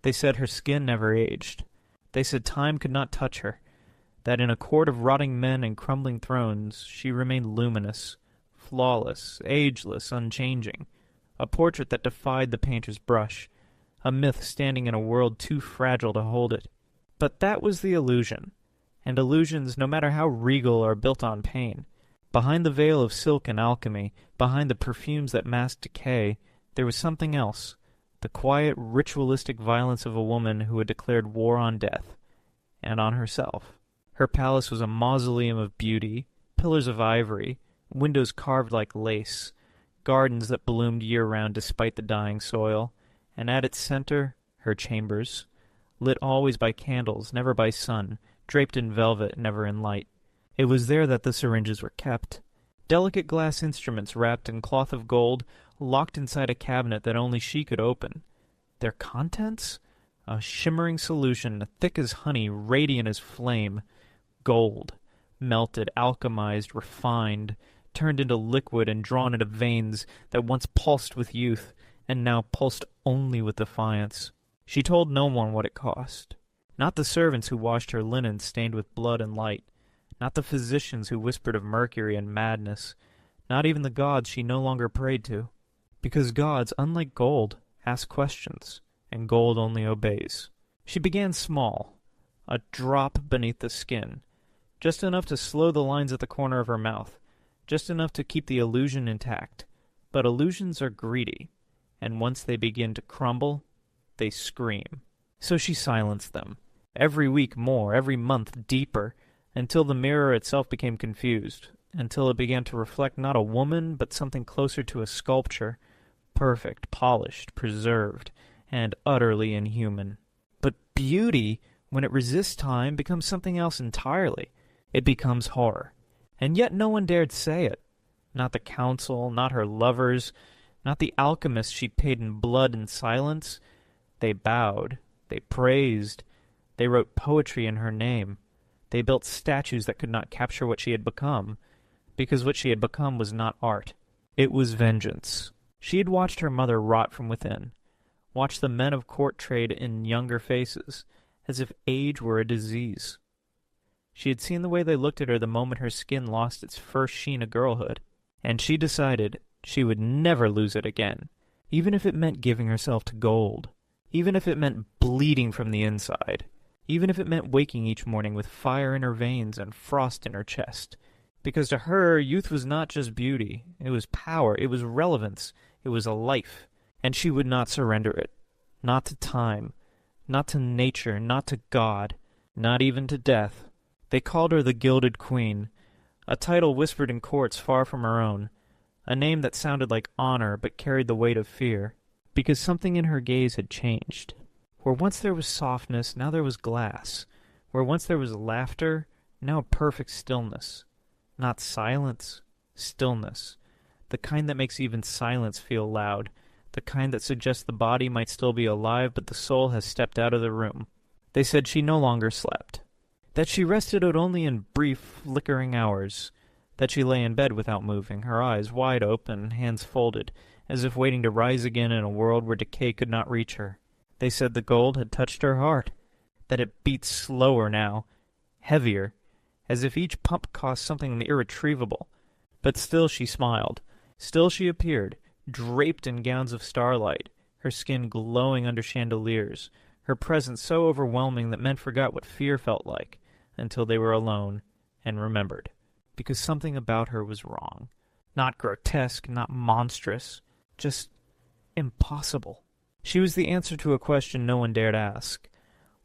They said her skin never aged. They said time could not touch her, that in a court of rotting men and crumbling thrones she remained luminous, flawless, ageless, unchanging, a portrait that defied the painter's brush, a myth standing in a world too fragile to hold it. But that was the illusion, and illusions, no matter how regal, are built on pain. Behind the veil of silk and alchemy, behind the perfumes that masked decay, there was something else, the quiet, ritualistic violence of a woman who had declared war on death, and on herself. Her palace was a mausoleum of beauty, pillars of ivory, windows carved like lace, gardens that bloomed year-round despite the dying soil, and at its center, her chambers, lit always by candles, never by sun, draped in velvet, never in light. It was there that the syringes were kept. Delicate glass instruments wrapped in cloth of gold, locked inside a cabinet that only she could open. Their contents? A shimmering solution, thick as honey, radiant as flame. Gold. Melted, alchemized, refined, turned into liquid and drawn into veins that once pulsed with youth, and now pulsed only with defiance. She told no one what it cost. Not the servants who washed her linen stained with blood and light. Not the physicians who whispered of mercury and madness. Not even the gods she no longer prayed to. Because gods, unlike gold, ask questions, and gold only obeys. She began small, a drop beneath the skin, just enough to slow the lines at the corner of her mouth, just enough to keep the illusion intact. But illusions are greedy, and once they begin to crumble, they scream. So she silenced them. Every week more, every month deeper, until the mirror itself became confused, until it began to reflect not a woman, but something closer to a sculpture, perfect, polished, preserved, and utterly inhuman. But beauty, when it resists time, becomes something else entirely. It becomes horror. And yet no one dared say it. Not the council, not her lovers, not the alchemists she paid in blood and silence. They bowed, they praised, they wrote poetry in her name. They built statues that could not capture what she had become, because what she had become was not art. It was vengeance. She had watched her mother rot from within, watched the men of court trade in younger faces, as if age were a disease. She had seen the way they looked at her the moment her skin lost its first sheen of girlhood, and she decided she would never lose it again, even if it meant giving herself to gold, even if it meant bleeding from the inside. Even if it meant waking each morning with fire in her veins and frost in her chest. Because to her, youth was not just beauty. It was power. It was relevance. It was a life. And she would not surrender it. Not to time. Not to nature. Not to God. Not even to death. They called her the Gilded Queen, a title whispered in courts far from her own, a name that sounded like honor but carried the weight of fear, because something in her gaze had changed. Where once there was softness, now there was glass. Where once there was laughter, now perfect stillness. Not silence, stillness. The kind that makes even silence feel loud. The kind that suggests the body might still be alive, but the soul has stepped out of the room. They said she no longer slept. That she rested out only in brief, flickering hours. That she lay in bed without moving, her eyes wide open, hands folded, as if waiting to rise again in a world where decay could not reach her. They said the gold had touched her heart, that it beat slower now, heavier, as if each pump cost something irretrievable. But still she smiled. Still she appeared, draped in gowns of starlight, her skin glowing under chandeliers, her presence so overwhelming that men forgot what fear felt like, until they were alone and remembered. Because something about her was wrong. Not grotesque, not monstrous, just impossible. She was the answer to a question no one dared ask.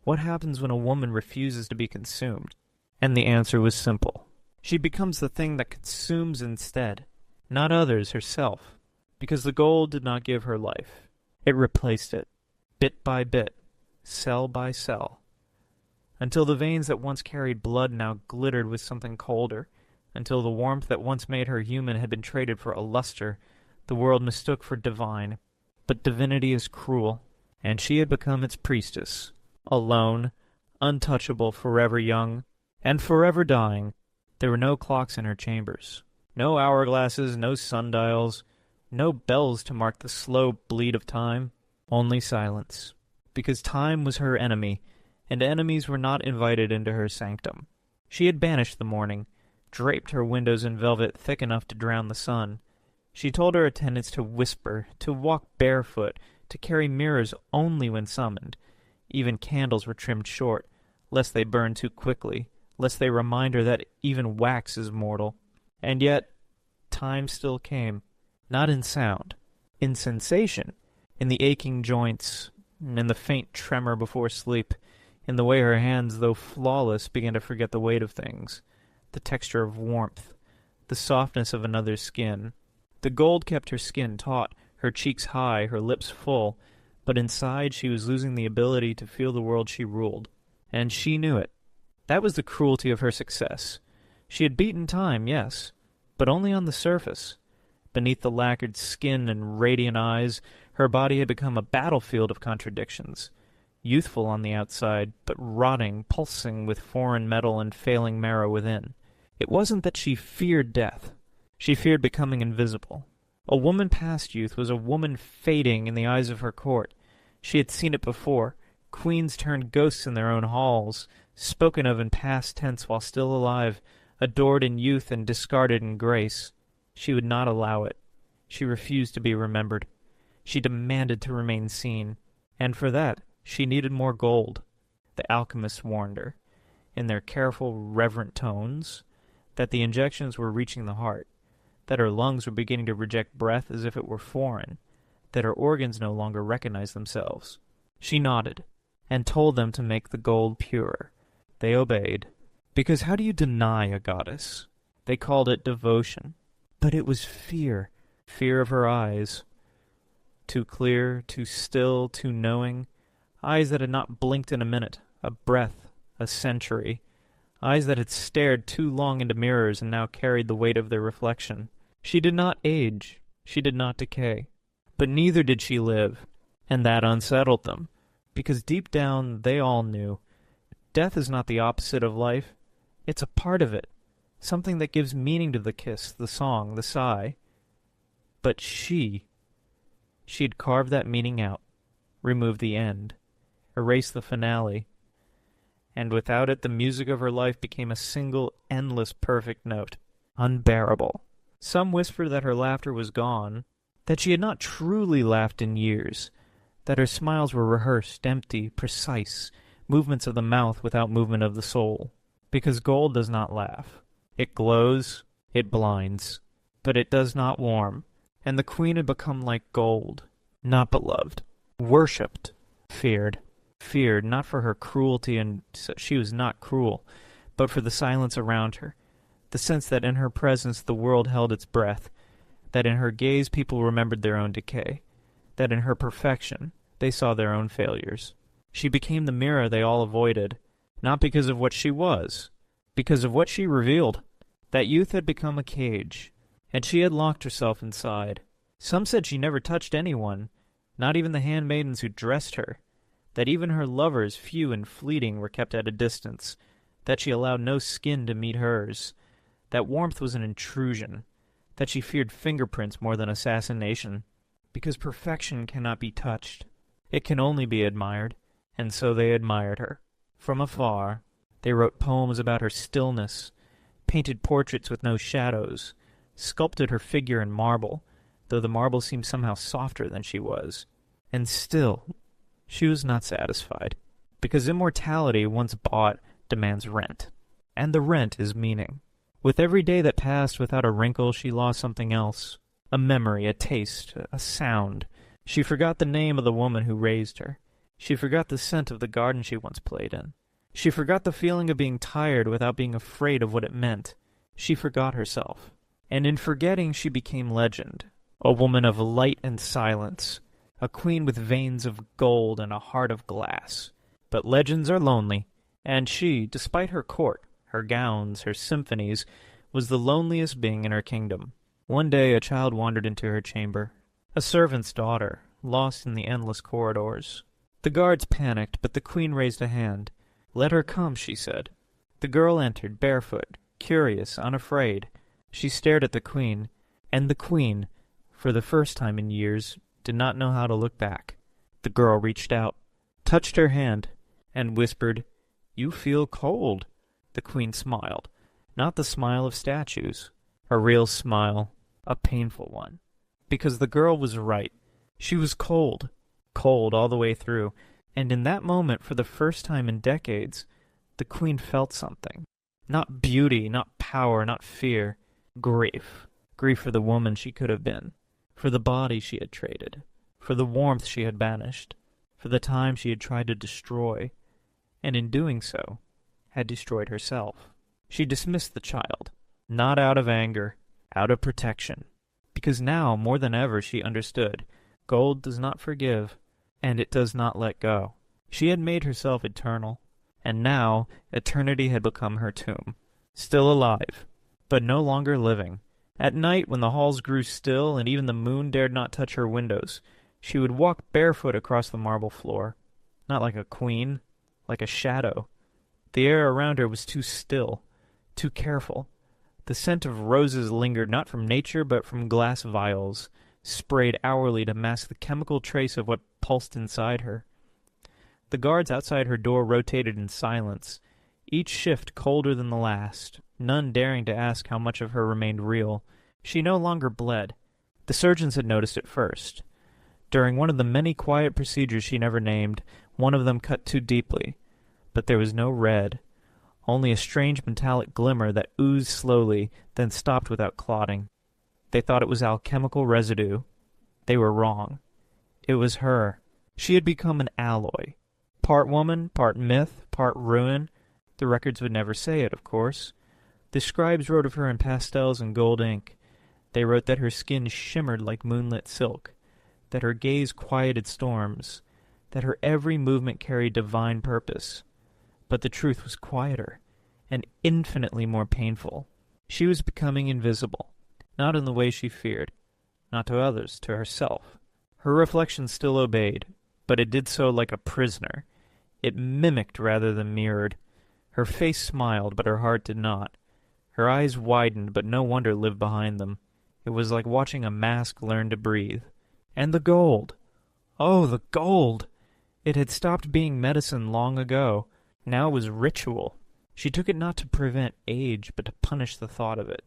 What happens when a woman refuses to be consumed? And the answer was simple. She becomes the thing that consumes instead. Not others, herself. Because the gold did not give her life. It replaced it. Bit by bit. Cell by cell. Until the veins that once carried blood now glittered with something colder. Until the warmth that once made her human had been traded for a luster the world mistook for divine. But divinity is cruel, and she had become its priestess, alone, untouchable, forever young, and forever dying. There were no clocks in her chambers, no hourglasses, no sundials, no bells to mark the slow bleed of time, only silence. because time was her enemy, and enemies were not invited into her sanctum. She had banished the morning, draped her windows in velvet thick enough to drown the sun. She told her attendants to whisper, to walk barefoot, to carry mirrors only when summoned. Even candles were trimmed short, lest they burn too quickly, lest they remind her that even wax is mortal. And yet, time still came, not in sound, in sensation, in the aching joints, in the faint tremor before sleep, in the way her hands, though flawless, began to forget the weight of things, the texture of warmth, the softness of another's skin. The gold kept her skin taut, her cheeks high, her lips full, but inside she was losing the ability to feel the world she ruled. And she knew it. That was the cruelty of her success. She had beaten time, yes, but only on the surface. Beneath the lacquered skin and radiant eyes, her body had become a battlefield of contradictions. Youthful on the outside, but rotting, pulsing with foreign metal and failing marrow within. It wasn't that she feared death. She feared becoming invisible. A woman past youth was a woman fading in the eyes of her court. She had seen it before. Queens turned ghosts in their own halls, spoken of in past tense while still alive, adored in youth and discarded in grace. She would not allow it. She refused to be remembered. She demanded to remain seen, and for that she needed more gold. The alchemists warned her, in their careful, reverent tones, that the injections were reaching the heart, that her lungs were beginning to reject breath as if it were foreign, that her organs no longer recognized themselves. She nodded, and told them to make the gold purer. They obeyed, because how do you deny a goddess? They called it devotion, but it was fear, fear of her eyes. Too clear, too still, too knowing, eyes that had not blinked in a minute, a breath, a century, eyes that had stared too long into mirrors and now carried the weight of their reflection. She did not age, she did not decay, but neither did she live, and that unsettled them, because deep down they all knew. Death is not the opposite of life, it's a part of it, something that gives meaning to the kiss, the song, the sigh. But she had carved that meaning out, removed the end, erased the finale, and without it the music of her life became a single, endless, perfect note, unbearable. Some whispered that her laughter was gone, that she had not truly laughed in years, that her smiles were rehearsed, empty, precise, movements of the mouth without movement of the soul. Because gold does not laugh. It glows, it blinds, but it does not warm. And the queen had become like gold, not beloved, worshipped, feared. Feared not for her cruelty, and she was not cruel, but for the silence around her, the sense that in her presence the world held its breath, that in her gaze people remembered their own decay, that in her perfection they saw their own failures. She became the mirror they all avoided, not because of what she was, because of what she revealed. That youth had become a cage, and she had locked herself inside. Some said she never touched anyone, not even the handmaidens who dressed her, that even her lovers, few and fleeting, were kept at a distance, that she allowed no skin to meet hers, that warmth was an intrusion, that she feared fingerprints more than assassination, because perfection cannot be touched. It can only be admired, and so they admired her. From afar, they wrote poems about her stillness, painted portraits with no shadows, sculpted her figure in marble, though the marble seemed somehow softer than she was. And still, she was not satisfied, because immortality, once bought, demands rent. And the rent is meaning. With every day that passed without a wrinkle, she lost something else. A memory, a taste, a sound. She forgot the name of the woman who raised her. She forgot the scent of the garden she once played in. She forgot the feeling of being tired without being afraid of what it meant. She forgot herself. And in forgetting she became legend. A woman of light and silence. A queen with veins of gold and a heart of glass. But legends are lonely, and she, despite her court, her gowns, her symphonies, was the loneliest being in her kingdom. One day a child wandered into her chamber. A servant's daughter, lost in the endless corridors. The guards panicked, but the queen raised a hand. "Let her come," she said. The girl entered, barefoot, curious, unafraid. She stared at the queen, and the queen, for the first time in years, did not know how to look back. The girl reached out, touched her hand, and whispered, "You feel cold." The queen smiled, not the smile of statues, a real smile, a painful one. Because the girl was right. She was cold, cold all the way through, and in that moment, for the first time in decades, the queen felt something. Not beauty, not power, not fear. Grief. Grief for the woman she could have been, for the body she had traded, for the warmth she had banished, for the time she had tried to destroy, and in doing so, had destroyed herself. She dismissed the child, not out of anger, out of protection, because now, more than ever, she understood, gold does not forgive, and it does not let go. She had made herself eternal, and now eternity had become her tomb. Still alive, but no longer living. At night, when the halls grew still and even the moon dared not touch her windows, she would walk barefoot across the marble floor, not like a queen, like a shadow. The air around her was too still, too careful. The scent of roses lingered not from nature but from glass vials, sprayed hourly to mask the chemical trace of what pulsed inside her. The guards outside her door rotated in silence, each shift colder than the last, none daring to ask how much of her remained real. She no longer bled. The surgeons had noticed it first. During one of the many quiet procedures she never named, one of them cut too deeply. But there was no red, only a strange metallic glimmer that oozed slowly, then stopped without clotting. They thought it was alchemical residue. They were wrong. It was her. She had become an alloy. Part woman, part myth, part ruin. The records would never say it, of course. The scribes wrote of her in pastels and gold ink. They wrote that her skin shimmered like moonlit silk, that her gaze quieted storms, that her every movement carried divine purpose. But the truth was quieter, and infinitely more painful. She was becoming invisible, not in the way she feared, not to others, to herself. Her reflection still obeyed, but it did so like a prisoner. It mimicked rather than mirrored. Her face smiled, but her heart did not. Her eyes widened, but no wonder lived behind them. It was like watching a mask learn to breathe. And the gold! Oh, the gold! It had stopped being medicine long ago. Now it was ritual. She took it not to prevent age, but to punish the thought of it.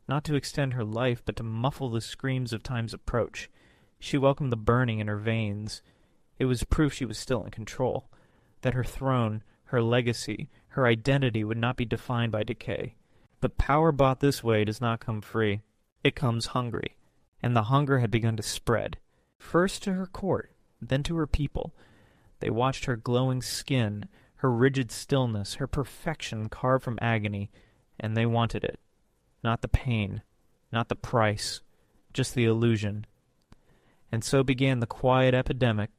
Not to extend her life, but to muffle the screams of time's approach. She welcomed the burning in her veins. It was proof she was still in control, that her throne, her legacy, her identity would not be defined by decay. But power bought this way does not come free. It comes hungry, and the hunger had begun to spread, first to her court, then to her people. They watched her glowing skin, her rigid stillness, her perfection carved from agony, and they wanted it. Not the pain, not the price, just the illusion. And so began the quiet epidemic.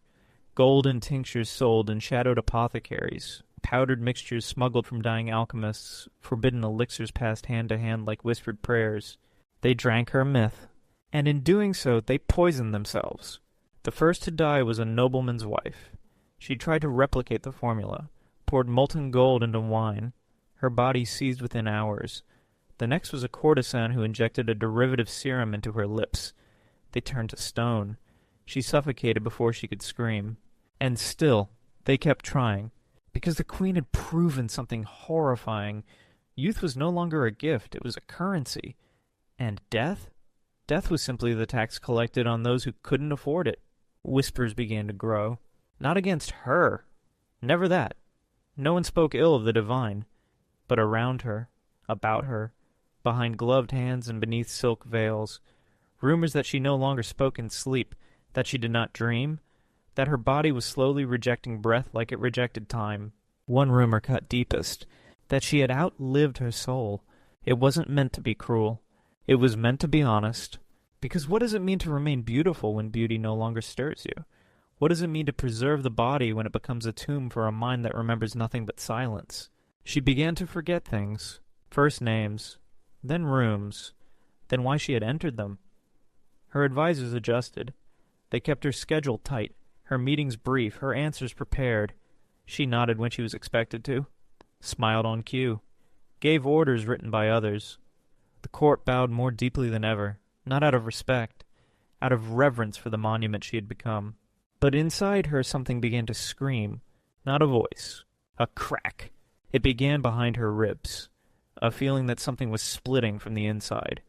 Golden tinctures sold in shadowed apothecaries, powdered mixtures smuggled from dying alchemists, forbidden elixirs passed hand to hand like whispered prayers. They drank her myth, and in doing so they poisoned themselves. The first to die was a nobleman's wife. She tried to replicate the formula, poured molten gold into wine. Her body seized within hours. The next was a courtesan who injected a derivative serum into her lips. They turned to stone. She suffocated before she could scream. And still, they kept trying, because the queen had proven something horrifying. Youth was no longer a gift, it was a currency. And death? Death was simply the tax collected on those who couldn't afford it. Whispers began to grow. Not against her. Never that. No one spoke ill of the divine. But around her, about her, behind gloved hands and beneath silk veils, rumors that she no longer spoke in sleep, that she did not dream, that her body was slowly rejecting breath like it rejected time. One rumor cut deepest, that she had outlived her soul. It wasn't meant to be cruel. It was meant to be honest. Because what does it mean to remain beautiful when beauty no longer stirs you? What does it mean to preserve the body when it becomes a tomb for a mind that remembers nothing but silence? She began to forget things. First names, then rooms, then why she had entered them. Her advisors adjusted. They kept her schedule tight, her meetings brief, her answers prepared. She nodded when she was expected to, smiled on cue, gave orders written by others. The court bowed more deeply than ever, not out of respect, out of reverence for the monument she had become. But inside her something began to scream, Not a voice. A crack. It began behind her ribs. A feeling that something was splitting from the inside.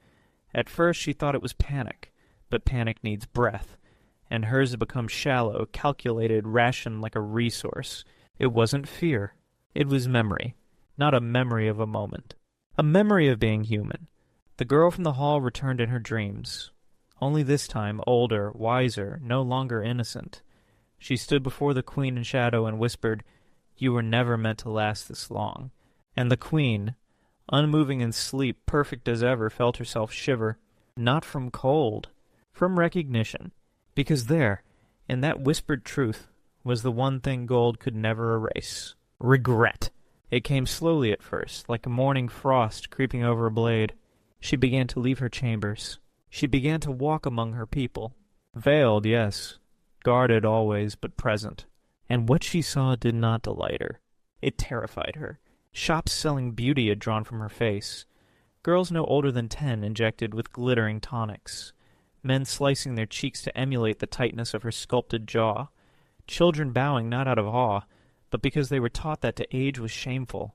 At first she thought it was panic, but panic needs breath, and hers had become shallow, calculated, rationed like a resource. It wasn't fear. It was memory. Not a memory of a moment. A memory of being human. The girl from the hall returned in her dreams. Only this time older, wiser, no longer innocent. She stood before the queen in shadow and whispered, "You were never meant to last this long." And the queen, unmoving in sleep, perfect as ever, felt herself shiver, not from cold, from recognition. Because there, in that whispered truth, was the one thing gold could never erase. Regret. It came slowly at first, like a morning frost creeping over a blade. She began to leave her chambers. She began to walk among her people. Veiled, yes. Guarded always, but present. And what she saw did not delight her. It terrified her. Shops selling beauty had drawn from her face. Girls no older than 10 injected with glittering tonics. Men slicing their cheeks to emulate the tightness of her sculpted jaw. Children bowing not out of awe, but because they were taught that to age was shameful,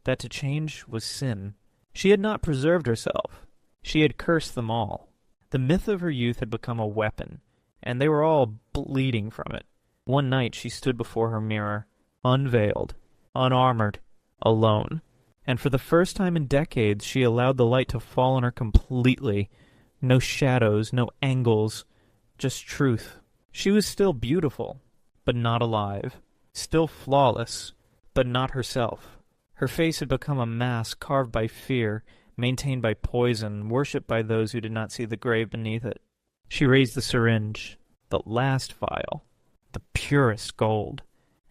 that to change was sin. She had not preserved herself. She had cursed them all. The myth of her youth had become a weapon, and they were all bleeding from it. One night she stood before her mirror, unveiled, unarmored, alone. And for the first time in decades she allowed the light to fall on her completely. No shadows, no angles, just truth. She was still beautiful, but not alive. Still flawless, but not herself. Her face had become a mask carved by fear, maintained by poison, worshipped by those who did not see the grave beneath it. She raised the syringe, the last vial, the purest gold,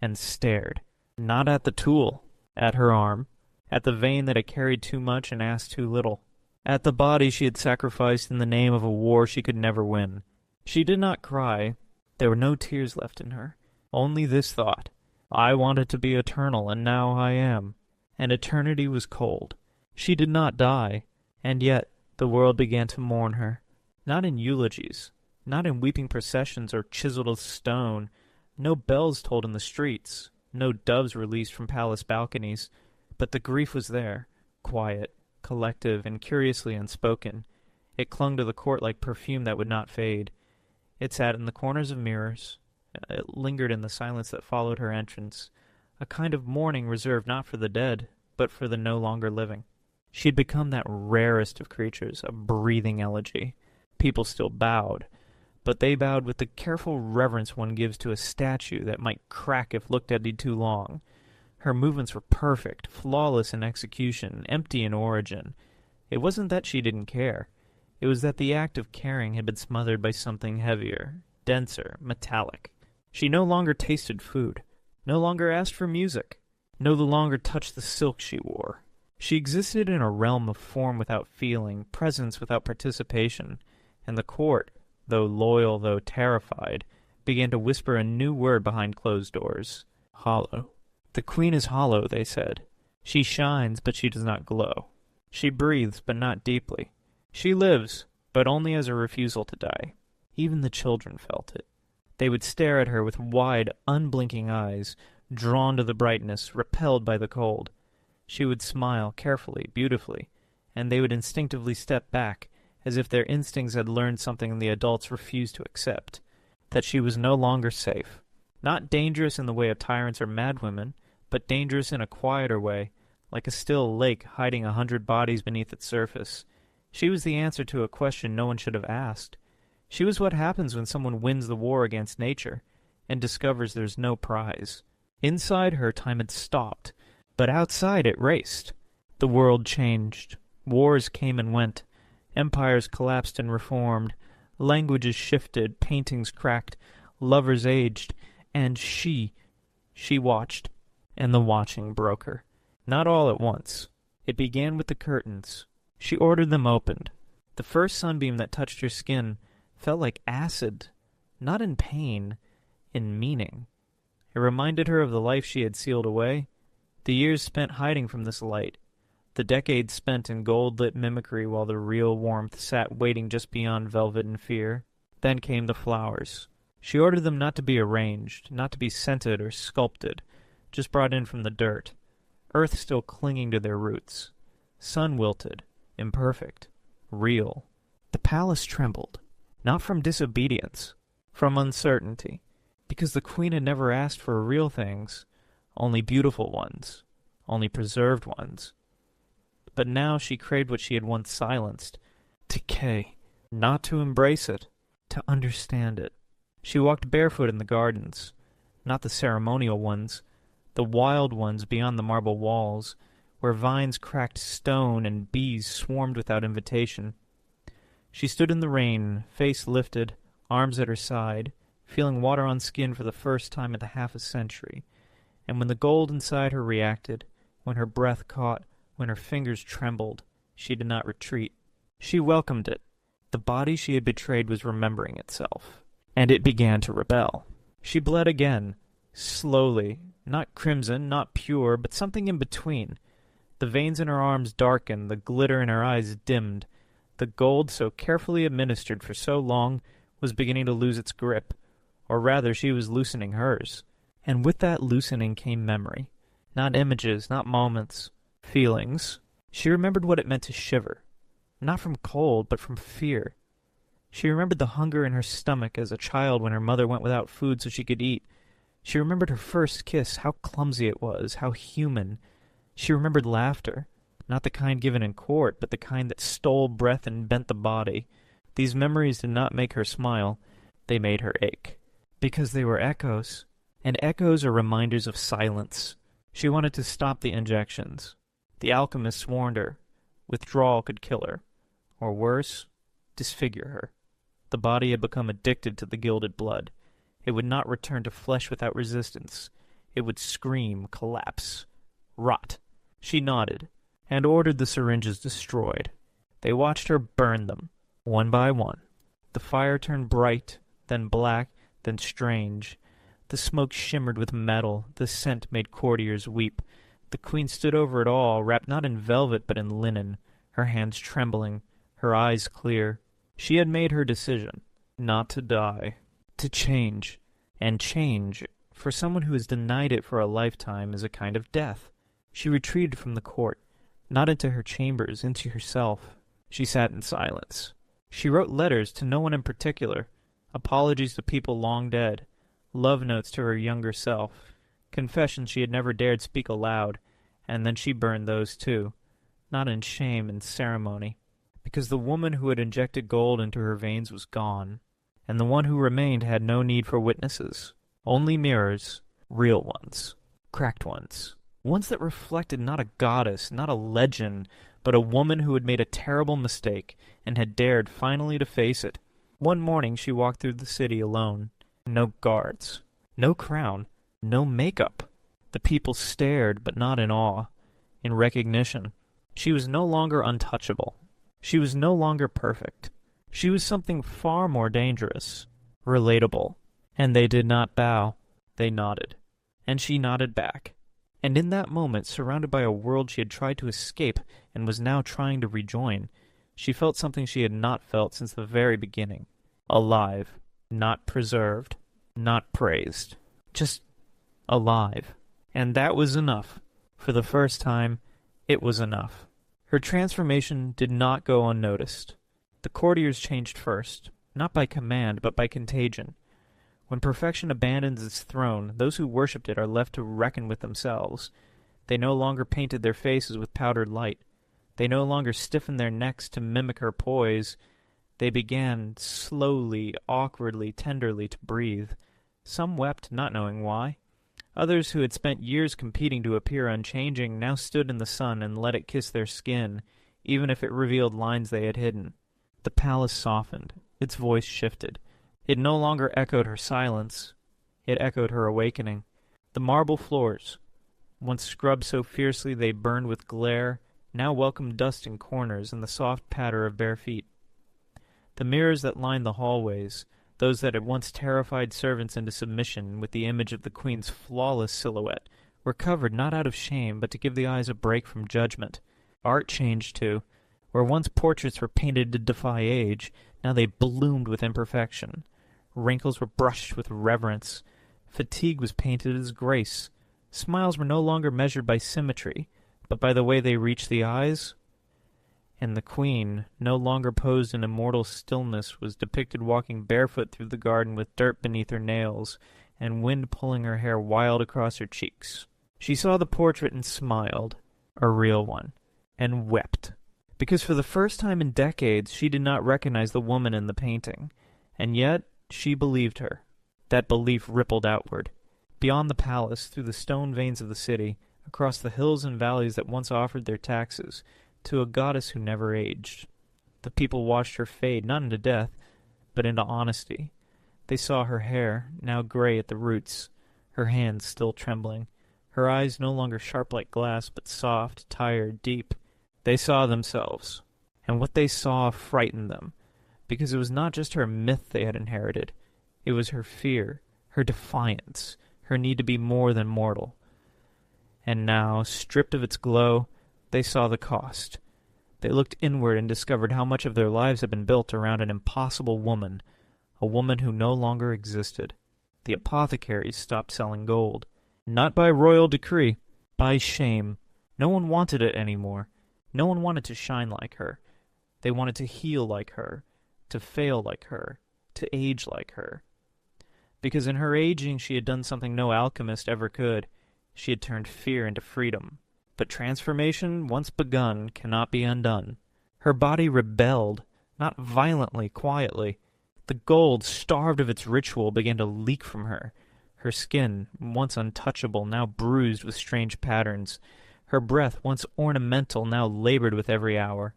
and stared, not at the tool, at her arm, at the vein that had carried too much and asked too little, at the body she had sacrificed in the name of a war she could never win. She did not cry. There were no tears left in her. Only this thought: I wanted to be eternal, and now I am. And eternity was cold. She did not die, and yet the world began to mourn her. Not in eulogies, not in weeping processions or chiseled stone. No bells tolled in the streets, no doves released from palace balconies. But the grief was there, quiet, collective, and curiously unspoken. It clung to the court like perfume that would not fade. It sat in the corners of mirrors. It lingered in the silence that followed her entrance, a kind of mourning reserved not for the dead, but for the no longer living. She had become that rarest of creatures, a breathing elegy. People still bowed, but they bowed with the careful reverence one gives to a statue that might crack if looked at too long. Her movements were perfect, flawless in execution, empty in origin. It wasn't that she didn't care. It was that the act of caring had been smothered by something heavier, denser, metallic. She no longer tasted food, no longer asked for music, no longer touched the silk she wore. She existed in a realm of form without feeling, presence without participation, and the court, though loyal, though terrified, began to whisper a new word behind closed doors: hollow. The queen is hollow, they said. She shines, but she does not glow. She breathes, but not deeply. She lives, but only as a refusal to die. Even the children felt it. They would stare at her with wide, unblinking eyes, drawn to the brightness, repelled by the cold. She would smile, carefully, beautifully, and they would instinctively step back, as if their instincts had learned something the adults refused to accept, that she was no longer safe. Not dangerous in the way of tyrants or madwomen, but dangerous in a quieter way, like a still lake hiding 100 bodies beneath its surface. She was the answer to a question no one should have asked. She was what happens when someone wins the war against nature and discovers there's no prize. Inside her, time had stopped, but outside it raced. The world changed. Wars came and went. Empires collapsed and reformed. Languages shifted. Paintings cracked. Lovers aged. And she watched. And the watching broke her. Not all at once. It began with the curtains. She ordered them opened. The first sunbeam that touched her skin felt like acid, not in pain, in meaning. It reminded her of the life she had sealed away, the years spent hiding from this light, the decades spent in gold-lit mimicry while the real warmth sat waiting just beyond velvet and fear. Then came the flowers. She ordered them not to be arranged, not to be scented or sculpted, just brought in from the dirt, earth still clinging to their roots, sun-wilted, imperfect, real. The palace trembled, not from disobedience, from uncertainty, because the queen had never asked for real things, only beautiful ones, only preserved ones. But now she craved what she had once silenced, decay, not to embrace it, to understand it. She walked barefoot in the gardens, not the ceremonial ones, the wild ones beyond the marble walls, where vines cracked stone and bees swarmed without invitation. She stood in the rain, face lifted, arms at her side, feeling water on skin for the first time in half a century, and when the gold inside her reacted, when her breath caught, when her fingers trembled, she did not retreat. She welcomed it. The body she had betrayed was remembering itself, and it began to rebel. She bled again, slowly, not crimson, not pure, but something in between. The veins in her arms darkened, the glitter in her eyes dimmed. The gold, so carefully administered for so long, was beginning to lose its grip, or rather she was loosening hers. And with that loosening came memory. Not images, not moments, feelings. She remembered what it meant to shiver, not from cold, but from fear. She remembered the hunger in her stomach as a child when her mother went without food so she could eat. She remembered her first kiss, how clumsy it was, how human. She remembered laughter, not the kind given in court, but the kind that stole breath and bent the body. These memories did not make her smile, they made her ache. Because they were echoes, and echoes are reminders of silence. She wanted to stop the injections. The alchemists warned her. Withdrawal could kill her, or worse, disfigure her. The body had become addicted to the gilded blood. It would not return to flesh without resistance. It would scream, collapse, rot. She nodded, and ordered the syringes destroyed. They watched her burn them, one by one. The fire turned bright, then black, then strange. The smoke shimmered with metal, the scent made courtiers weep. The queen stood over it all, wrapped not in velvet but in linen, her hands trembling, her eyes clear. She had made her decision, not to die, to change. And change, for someone who has denied it for a lifetime, is a kind of death. She retreated from the court, not into her chambers, into herself. She sat in silence. She wrote letters to no one in particular, apologies to people long dead, love notes to her younger self, confessions she had never dared speak aloud, and then she burned those too, not in shame and ceremony, because the woman who had injected gold into her veins was gone, and the one who remained had no need for witnesses, only mirrors, real ones, cracked ones, ones that reflected not a goddess, not a legend, but a woman who had made a terrible mistake and had dared finally to face it. One morning she walked through the city alone. No guards, no crown, no makeup. The people stared, but not in awe, in recognition. She was no longer untouchable. She was no longer perfect. She was something far more dangerous, relatable. And they did not bow. They nodded. And she nodded back. And in that moment, surrounded by a world she had tried to escape and was now trying to rejoin, she felt something she had not felt since the very beginning. Alive. Not preserved. Not praised. Just alive. And that was enough. For the first time, it was enough. Her transformation did not go unnoticed. The courtiers changed first, not by command, but by contagion. When perfection abandons its throne, those who worshipped it are left to reckon with themselves. They no longer painted their faces with powdered light. They no longer stiffened their necks to mimic her poise. They began, slowly, awkwardly, tenderly, to breathe. Some wept, not knowing why. Others, who had spent years competing to appear unchanging, now stood in the sun and let it kiss their skin, even if it revealed lines they had hidden. The palace softened. Its voice shifted. It no longer echoed her silence. It echoed her awakening. The marble floors, once scrubbed so fiercely they burned with glare, now welcomed dust in corners and the soft patter of bare feet. The mirrors that lined the hallways, those that had once terrified servants into submission with the image of the queen's flawless silhouette, were covered not out of shame, but to give the eyes a break from judgment. Art changed, too. Where once portraits were painted to defy age, now they bloomed with imperfection. Wrinkles were brushed with reverence. Fatigue was painted as grace. Smiles were no longer measured by symmetry, but by the way they reached the eyes. And the queen, no longer posed in immortal stillness, was depicted walking barefoot through the garden with dirt beneath her nails and wind pulling her hair wild across her cheeks. She saw the portrait and smiled, a real one, and wept, because for the first time in decades she did not recognize the woman in the painting, and yet she believed her. That belief rippled outward, beyond the palace, through the stone veins of the city, across the hills and valleys that once offered their taxes, to a goddess who never aged. The people watched her fade, not into death, but into honesty. They saw her hair, now gray at the roots, her hands still trembling, her eyes no longer sharp like glass, but soft, tired, deep. They saw themselves, and what they saw frightened them, because it was not just her myth they had inherited. It was her fear, her defiance, her need to be more than mortal. And now, stripped of its glow, they saw the cost. They looked inward and discovered how much of their lives had been built around an impossible woman, a woman who no longer existed. The apothecaries stopped selling gold. Not by royal decree, by shame. No one wanted it anymore. No one wanted to shine like her. They wanted to heal like her, to fail like her, to age like her. Because in her aging she had done something no alchemist ever could. She had turned fear into freedom. But transformation, once begun, cannot be undone. Her body rebelled, not violently, quietly. The gold, starved of its ritual, began to leak from her. Her skin, once untouchable, now bruised with strange patterns. Her breath, once ornamental, now labored with every hour.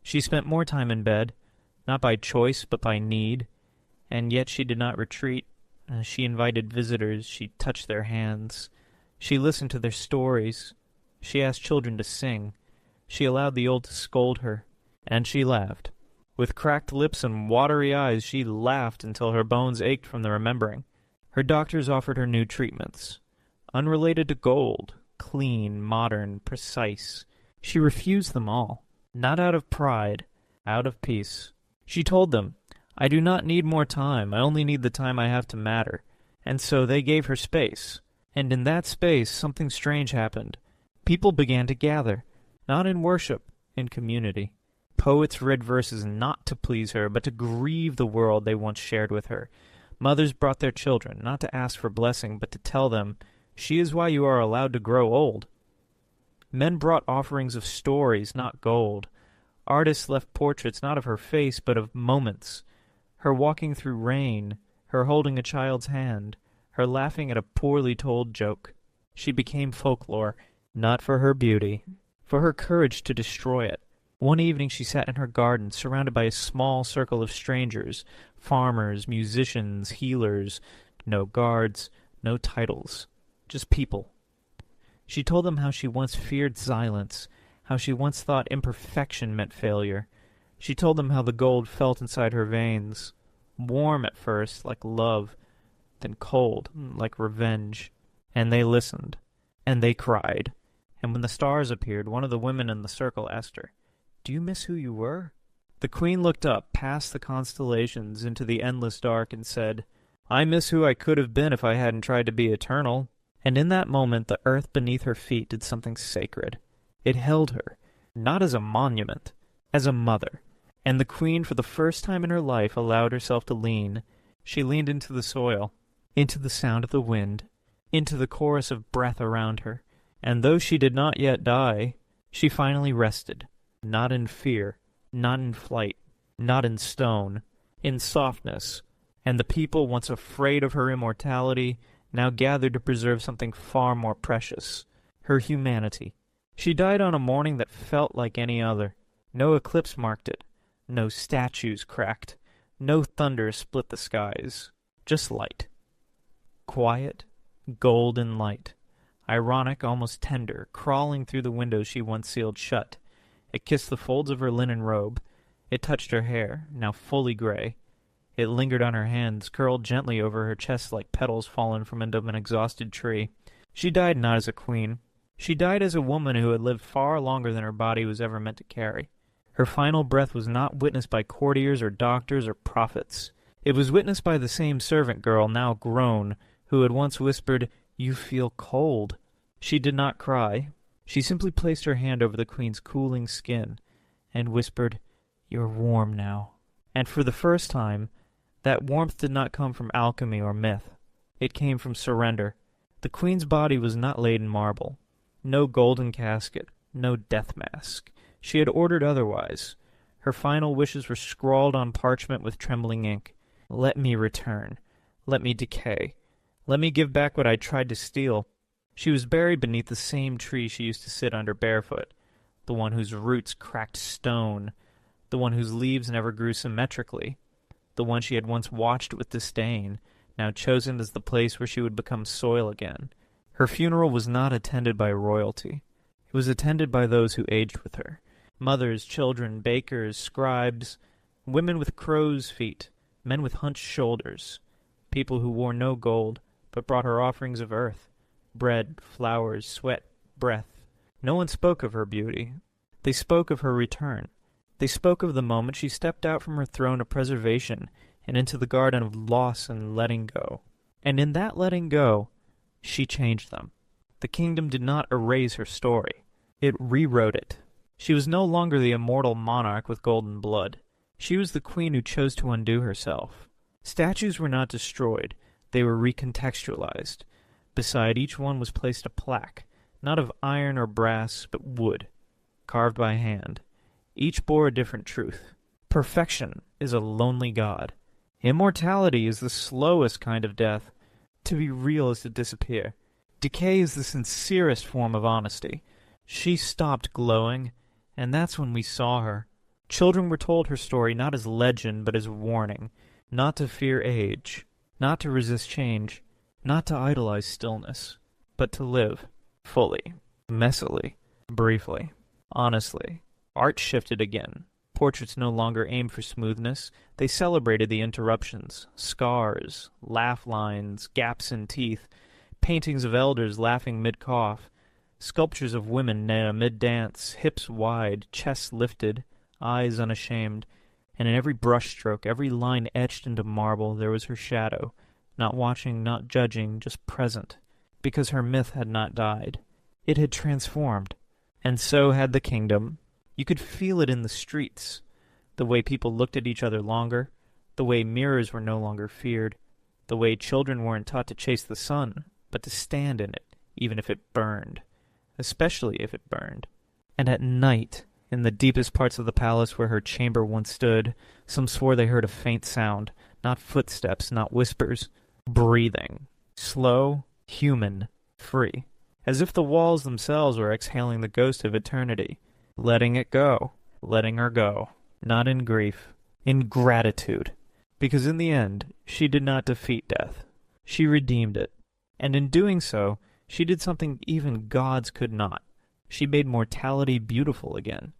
She spent more time in bed, not by choice, but by need. And yet she did not retreat. She invited visitors. She touched their hands. She listened to their stories. She asked children to sing. She allowed the old to scold her. And she laughed. With cracked lips and watery eyes, she laughed until her bones ached from the remembering. Her doctors offered her new treatments. Unrelated to gold, clean, modern, precise. She refused them all. Not out of pride, out of peace. She told them, "I do not need more time. I only need the time I have to matter." And so they gave her space. And in that space, something strange happened. People began to gather, not in worship, in community. Poets read verses not to please her, but to grieve the world they once shared with her. Mothers brought their children, not to ask for blessing, but to tell them, "She is why you are allowed to grow old." Men brought offerings of stories, not gold. Artists left portraits not of her face, but of moments. Her walking through rain, her holding a child's hand, her laughing at a poorly told joke. She became folklore, not for her beauty, for her courage to destroy it. One evening she sat in her garden, surrounded by a small circle of strangers, farmers, musicians, healers, no guards, no titles, just people. She told them how she once feared silence, how she once thought imperfection meant failure. She told them how the gold felt inside her veins, warm at first, like love, then cold, like revenge. And they listened, and they cried. And when the stars appeared, one of the women in the circle asked her, "Do you miss who you were?" The queen looked up, past the constellations, into the endless dark, and said, "I miss who I could have been if I hadn't tried to be eternal." And in that moment, the earth beneath her feet did something sacred. It held her, not as a monument, as a mother. And the queen, for the first time in her life, allowed herself to lean. She leaned into the soil, into the sound of the wind, into the chorus of breath around her. And though she did not yet die, she finally rested, not in fear, not in flight, not in stone, in softness. And the people, once afraid of her immortality, now gathered to preserve something far more precious, her humanity. She died on a morning that felt like any other. No eclipse marked it. No statues cracked. No thunder split the skies. Just light. Quiet, golden light. Ironic, almost tender, crawling through the windows she once sealed shut. It kissed the folds of her linen robe. It touched her hair, now fully gray. It lingered on her hands, curled gently over her chest like petals fallen from an exhausted tree. She died not as a queen. She died as a woman who had lived far longer than her body was ever meant to carry. Her final breath was not witnessed by courtiers or doctors or prophets. It was witnessed by the same servant girl, now grown, who had once whispered, You feel cold." She did not cry. She simply placed her hand over the queen's cooling skin and whispered, "You're warm now." And for the first time, that warmth did not come from alchemy or myth. It came from surrender. The queen's body was not laid in marble. No golden casket, no death mask. She had ordered otherwise. Her final wishes were scrawled on parchment with trembling ink. "Let me return. Let me decay. Let me give back what I tried to steal." She was buried beneath the same tree she used to sit under barefoot, the one whose roots cracked stone, the one whose leaves never grew symmetrically, the one she had once watched with disdain, now chosen as the place where she would become soil again. Her funeral was not attended by royalty. It was attended by those who aged with her. Mothers, children, bakers, scribes, women with crow's feet, men with hunched shoulders, people who wore no gold, but brought her offerings of earth, bread, flowers, sweat, breath. No one spoke of her beauty. They spoke of her return. They spoke of the moment she stepped out from her throne of preservation and into the garden of loss and letting go. And in that letting go, she changed them. The kingdom did not erase her story. It rewrote it. She was no longer the immortal monarch with golden blood. She was the queen who chose to undo herself. Statues were not destroyed. They were recontextualized. Beside each one was placed a plaque, not of iron or brass, but wood, carved by hand. Each bore a different truth. Perfection is a lonely god. Immortality is the slowest kind of death. To be real is to disappear. Decay is the sincerest form of honesty. She stopped glowing, and that's when we saw her. Children were told her story not as legend, but as warning. Not to fear age, not to resist change, not to idolize stillness, but to live fully, messily, briefly, honestly. Art shifted again. Portraits no longer aimed for smoothness. They celebrated the interruptions, scars, laugh lines, gaps in teeth, paintings of elders laughing mid-cough, sculptures of women mid-dance, hips wide, chests lifted, eyes unashamed, and in every brushstroke, every line etched into marble, there was her shadow, not watching, not judging, just present, because her myth had not died. It had transformed. And so had the kingdom. You could feel it in the streets, the way people looked at each other longer, the way mirrors were no longer feared, the way children weren't taught to chase the sun, but to stand in it, even if it burned, especially if it burned. And at night, in the deepest parts of the palace where her chamber once stood, some swore they heard a faint sound, not footsteps, not whispers, breathing, slow, human, free, as if the walls themselves were exhaling the ghost of eternity, letting it go, letting her go, not in grief, in gratitude, because in the end, she did not defeat death. She redeemed it, and in doing so, she did something even gods could not. She made mortality beautiful again.